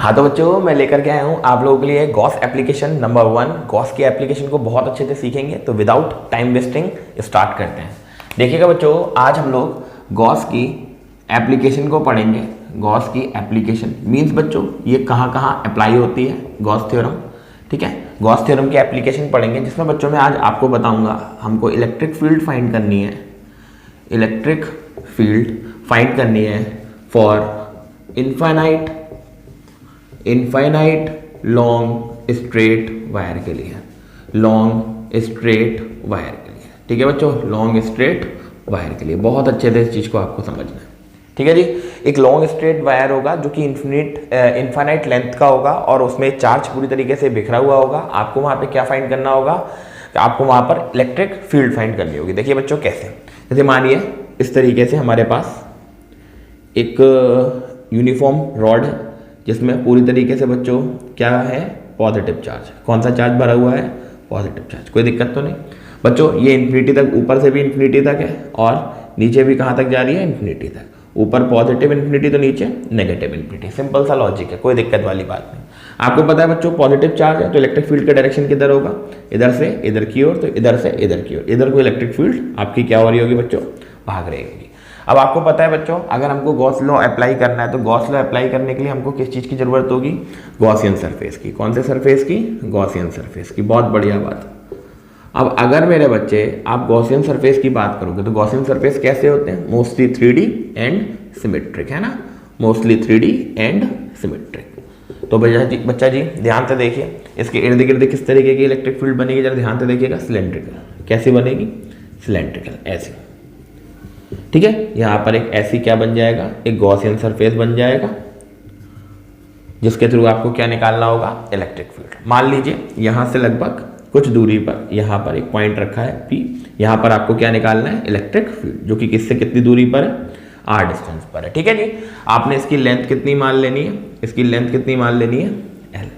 हाँ तो बच्चों, मैं लेकर के आया हूँ आप लोगों के लिए गॉस एप्लीकेशन नंबर 1। गॉस की एप्लीकेशन को बहुत अच्छे से सीखेंगे, तो विदाउट टाइम वेस्टिंग स्टार्ट करते हैं। देखिएगा बच्चों, आज हम लोग गॉस की एप्लीकेशन को पढ़ेंगे। गॉस की एप्लीकेशन मीन्स बच्चों ये कहाँ कहाँ अप्लाई होती है, गॉस थ्योरम। ठीक है, गॉस थ्योरम की एप्लीकेशन पढ़ेंगे, जिसमें बच्चों मैं आज आपको बताऊंगा हमको इलेक्ट्रिक फील्ड फाइंड करनी है। इलेक्ट्रिक फील्ड फाइंड करनी है for infinite long straight wire के लिए। लॉन्ग स्ट्रेट वायर के लिए, ठीक है बच्चों, लॉन्ग स्ट्रेट वायर के लिए बहुत अच्छे से इस चीज को आपको समझना है। ठीक है जी, एक लॉन्ग स्ट्रेट वायर होगा जो कि इनफाइनाइट लेंथ का होगा और उसमें चार्ज पूरी तरीके से बिखरा हुआ होगा। आपको वहां पे क्या फाइंड करना होगा, आपको वहां पर इलेक्ट्रिक फील्ड फाइंड करनी होगी। देखिए बच्चों कैसे, जैसे मानिए इस तरीके से हमारे पास एक यूनिफॉर्म रॉड है जिसमें पूरी तरीके से बच्चों क्या है, पॉजिटिव चार्ज। कौन सा चार्ज भरा हुआ है, पॉजिटिव चार्ज। कोई दिक्कत तो नहीं बच्चों, ये इन्फिनिटी तक, ऊपर से भी इन्फिनिटी तक है और नीचे भी कहाँ तक जा रही है, इन्फिनिटी तक। ऊपर पॉजिटिव इन्फिनिटी तो नीचे नेगेटिव इन्फिनिटी। सिंपल सा लॉजिक है, कोई दिक्कत वाली बात नहीं। आपको पता है बच्चों पॉजिटिव चार्ज है तो इलेक्ट्रिक फील्ड का डायरेक्शन किधर होगा, इधर से इधर की ओर, तो इधर से इधर की ओर। इधर को इलेक्ट्रिक फील्ड आपकी क्या हो रही होगी बच्चों, भाग रही होगी। अब आपको पता है बच्चों, अगर हमको गॉस लॉ अप्लाई करना है तो गॉस लॉ अप्लाई करने के लिए हमको किस चीज़ की जरूरत होगी, गॉसियन सरफेस की। कौन से सरफेस की, गॉसियन सरफेस की। बहुत बढ़िया बात। अब अगर मेरे बच्चे आप गॉसियन सरफेस की बात करोगे तो गॉसियन सरफेस कैसे होते हैं, मोस्टली 3D एंड सिमेट्रिक, है ना, मोस्टली 3D एंड सिमेट्रिक। तो बच्चा जी ध्यान से देखिए, इसके इर्द गिर्द किस तरीके की इलेक्ट्रिक फील्ड बनेगी, जरा ध्यान से देखिएगा। सिलेंड्रिकल। कैसी बनेगी, सिलेंड्रिकल, ऐसी। ठीक है, यहां पर एक ऐसी क्या बन जाएगा, एक गॉसियन सरफेस बन जाएगा जिसके थ्रू आपको क्या निकालना होगा, इलेक्ट्रिक फील्ड। मान लीजिए यहां से लगभग कुछ दूरी पर यहां पर एक पॉइंट रखा है P, यहां पर आपको क्या निकालना है, इलेक्ट्रिक फील्ड, जो कि किससे कितनी दूरी पर है, r डिस्टेंस पर है। ठीक है जी, आपने इसकी लेंथ कितनी मान लेनी है, इसकी लेंथ कितनी मान लेनी है, L।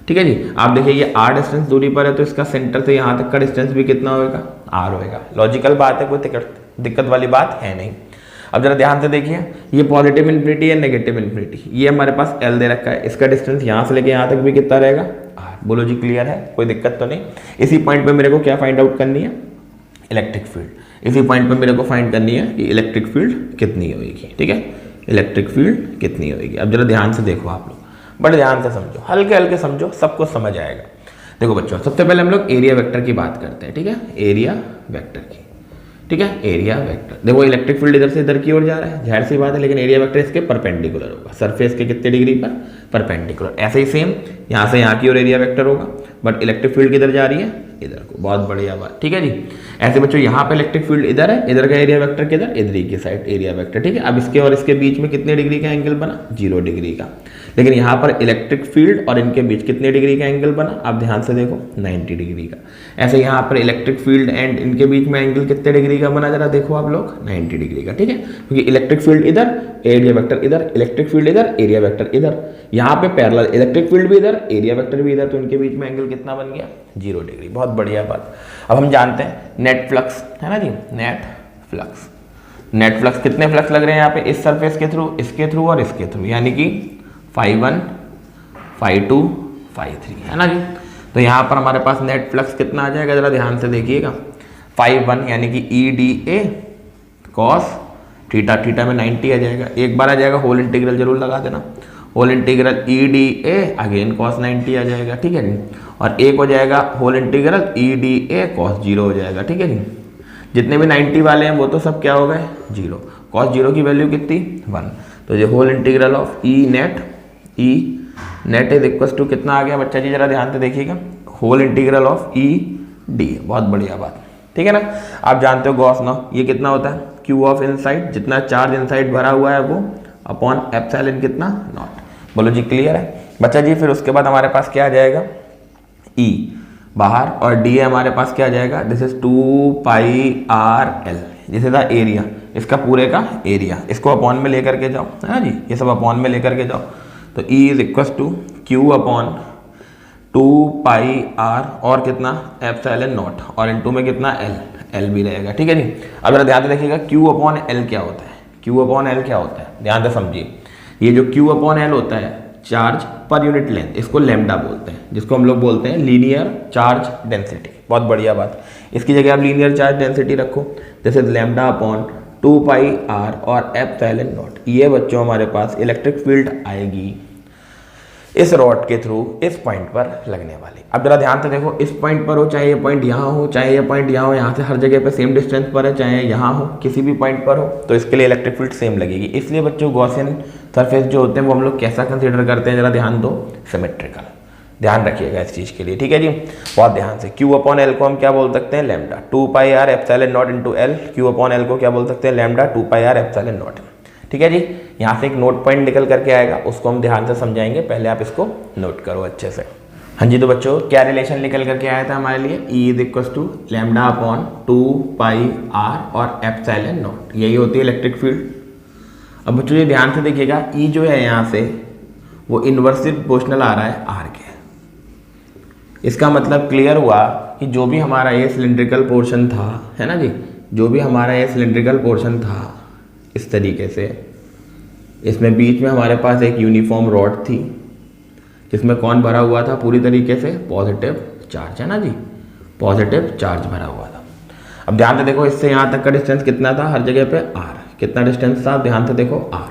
ठीक है जी, आप देखिए ये r डिस्टेंस दूरी पर है तो इसका सेंटर से यहां तक का डिस्टेंस भी कितना होगा, r होएगा। लॉजिकल बात है, कोई दिक्कत वाली बात है नहीं। अब जरा ध्यान से देखिए, ये पॉजिटिव इन्फिनिटी है, नेगेटिव इन्फिनिटी, ये हमारे पास L दे रखा है। इसका डिस्टेंस यहाँ से लेके यहाँ तक भी कितना रहेगा, R। बोलो जी क्लियर है, कोई दिक्कत तो नहीं। इसी पॉइंट पे मेरे को क्या फाइंड आउट करनी है, इलेक्ट्रिक फील्ड। इसी पॉइंट पे मेरे को फाइंड करनी है कि इलेक्ट्रिक फील्ड कितनी होगी। ठीक है, इलेक्ट्रिक फील्ड कितनी होगी। अब जरा ध्यान से देखो आप लोग, बड़े ध्यान से समझो, हल्के हल्के समझो, सब कुछ समझ आएगा। देखो बच्चों, सबसे पहले हम लोग एरिया वेक्टर की बात करते हैं। ठीक है, एरिया वेक्टर की। ठीक है, एरिया वेक्टर। देखो इलेक्ट्रिक फील्ड इधर से इधर की ओर जा रहा है, जाहिर सी बात है, लेकिन एरिया वेक्टर इसके परपेंडिकुलर होगा, सरफेस के कितने डिग्री पर, परपेंडिकुलर। ऐसे ही सेम यहाँ से यहाँ की ओर एरिया वेक्टर होगा, बट इलेक्ट्रिक फील्ड किधर जा रही है, इधर को। बहुत बढ़िया बात। ठीक है जी, ऐसे बच्चों यहाँ पे इलेक्ट्रिक फील्ड इधर है, इधर का एरिया वेक्टर किधर, इधर की साइड एरिया वेक्टर। ठीक है, अब इसके और इसके बीच में कितने डिग्री का एंगल बना, 0 डिग्री का। लेकिन यहाँ पर इलेक्ट्रिक फील्ड और इनके बीच कितने डिग्री का एंगल बना, आप ध्यान से देखो, 90 डिग्री का। ऐसे यहाँ पर इलेक्ट्रिक फील्ड एंड इनके बीच में एंगल कितने डिग्री का बना, जरा देखो आप लोग, 90 डिग्री का। ठीक है, क्योंकि इलेक्ट्रिक फील्ड इधर, एरिया वेक्टर इधर, इलेक्ट्रिक फील्ड इधर, एरिया वेक्टर इधर, यहाँ पे पैरेलल इलेक्ट्रिक फील्ड भी इधर, एरिया वेक्टर भी इधर, तो इनके बीच में एंगल कितना बन गया, 0 डिग्री। बहुत बढ़िया बात। अब हम जानते हैं नेट फ्लक्स, है ना जी, नेट फ्लक्स। नेट फ्लक्स कितने फ्लक्स लग रहे हैं यहाँ पे, इस सरफेस के थ्रू, इसके थ्रू और इसके थ्रू, यानी कि φ1, φ2, φ3, है ना जी। तो यहाँ पर हमारे पास नेट फ्लक्स कितना आ जाएगा, जरा ध्यान से देखिएगा। φ1 यानी कि EDA cos थीटा, थीटा में 90 आ जाएगा। एक बार आ जाएगा, होल इंटीग्रल जरूर लगा देना, whole integral EDA again cos 90 आ जाएगा। ठीक है जी, और एक हो जाएगा होल इंटीग्रल EDA cos 0 हो जाएगा। ठीक है जी, जितने भी 90 वाले हैं वो तो सब क्या हो गए, 0। cos 0 की वैल्यू कितनी, 1। तो ये whole integral of E net is equal to कितना आ गया बच्चा जी, जरा ध्यान से देखिएगा, होल इंटीग्रल ऑफ ED। बहुत बढ़िया बात। ठीक है ना, आप जानते हो गॉस लॉ, ये कितना होता है, Q ऑफ इनसाइड, जितना चार्ज इनसाइड भरा हुआ है वो अपॉन एप्सिलॉन कितना, नॉट। बोलो जी क्लियर है बच्चा जी। फिर उसके बाद हमारे पास क्या आ जाएगा, E बाहर, और D हमारे पास क्या आ जाएगा, this is 2πRL, this is the area, इसका पूरे का एरिया। इसको अपॉन में लेकर के जाओ, है ना जी, ये सब अपॉन में लेकर के जाओ, तो E is equal to Q upon 2πR और कितना, एप्सिलॉन नॉट, और इनटू में कितना, L भी रहेगा। ठीक है जी, अब जरा ध्यान से देखिएगा, Q अपॉन L क्या होता है, Q अपॉन L क्या होता है, ध्यान से समझिए। ये जो Q अपॉन L होता है, चार्ज पर यूनिट लेंथ, इसको लैम्डा बोलते हैं, जिसको हम लोग बोलते हैं लीनियर चार्ज डेंसिटी। बहुत बढ़िया बात, इसकी जगह आप लीनियर चार्ज डेंसिटी रखो, जैसे लैम्डा अपॉन 2 पाई आर और एप्सिलॉन नॉट। ये बच्चों हमारे पास इलेक्ट्रिक फील्ड आएगी इस रॉड के थ्रू इस पॉइंट पर लगने वाली। अब जरा ध्यान से देखो, इस पॉइंट पर हो, चाहे ये पॉइंट यहाँ हो, चाहे ये पॉइंट यहाँ हो, यहाँ से हर जगह पे सेम डिस्टेंस पर है, चाहे यहाँ हो, किसी भी पॉइंट पर हो, तो इसके लिए इलेक्ट्रिक फील्ड सेम लगेगी। इसलिए बच्चों गॉसियन सरफेस जो होते हैं वो हम लोग कैसा कंसीडर करते हैं, जरा ध्यान दो, सिमेट्रिकल। ध्यान रखिएगा इस चीज़ के लिए, ठीक है जी, बहुत ध्यान से। Q अपॉन एल को हम क्या बोल सकते हैं, lambda 2 pi R epsilon naught into L. Q upon L को क्या बोल सकते हैं, lambda 2 pi R epsilon naught. ठीक है जी, यहाँ से एक नोट पॉइंट निकल करके आएगा, उसको हम ध्यान से समझाएंगे, पहले आप इसको नोट करो अच्छे से। हाँ जी, तो बच्चों क्या रिलेशन निकल करके आया था हमारे लिए, E is equal to lambda upon 2 pi R और एप्सिलॉन नॉट, यही होती है इलेक्ट्रिक फील्ड। अब बच्चों ये ध्यान से देखिएगा, E जो है यहाँ से वो इन्वर्सली प्रोपोर्शनल आ रहा है R के। इसका मतलब क्लियर हुआ कि जो भी हमारा ये सिलिंड्रिकल पोर्शन था, है ना जी, जो भी हमारा ये सिलिंड्रिकल पोर्शन था इस तरीके से, इसमें बीच में हमारे पास एक यूनिफॉर्म रॉड थी जिसमें कौन भरा हुआ था, पूरी तरीके से पॉजिटिव चार्ज, है ना जी, पॉजिटिव चार्ज भरा हुआ था। अब ध्यान से देखो, इससे यहाँ तक का डिस्टेंस कितना था, हर जगह पे R, कितना डिस्टेंस था, ध्यान से देखो R,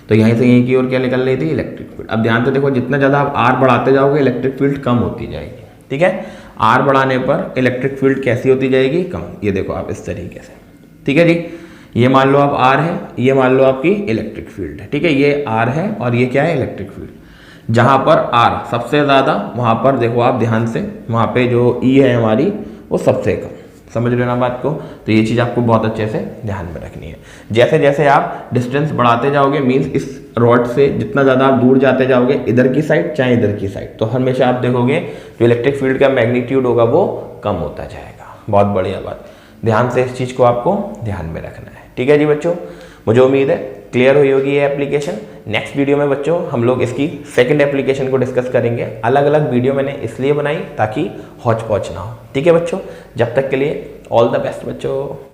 तो यहीं से यहीं की ओर क्या निकल रही थी, इलेक्ट्रिक फील्ड। अब ध्यान से देखो, जितना ज़्यादा आप R बढ़ाते जाओगे इलेक्ट्रिक फील्ड कम होती जाएगी, ठीक है, R बढ़ाने पर इलेक्ट्रिक फील्ड कैसी होती जाएगी, कम। ये देखो आप इस तरीके से, ठीक है जी, ये मान लो आप R है, ये मान लो आपकी इलेक्ट्रिक फील्ड है, ठीक है, ये R है और ये क्या है, इलेक्ट्रिक फील्ड। जहाँ पर R सबसे ज़्यादा, वहाँ पर देखो आप ध्यान से, वहाँ पे जो E है हमारी वो सबसे कम। समझ रहे हो ना बात को, तो ये चीज़ आपको बहुत अच्छे से ध्यान में रखनी है। जैसे जैसे आप डिस्टेंस बढ़ाते जाओगे, मीन्स इस रॉड से जितना ज़्यादा आप दूर जाते जाओगे, इधर की साइड चाहे इधर की साइड, तो हमेशा आप देखोगे जो इलेक्ट्रिक फील्ड का मैग्नीट्यूड होगा वो कम होता जाएगा। बहुत बढ़िया बात, ध्यान से इस चीज़ को आपको ध्यान में रखना है, ठीक है जी बच्चों। मुझे उम्मीद है क्लियर हुई होगी ये एप्लीकेशन। नेक्स्ट वीडियो में बच्चों हम लोग इसकी सेकंड एप्लीकेशन को डिस्कस करेंगे। अलग अलग वीडियो मैंने इसलिए बनाई ताकि हौच पौच ना हो, ठीक है बच्चों। जब तक के लिए ऑल द बेस्ट बच्चों।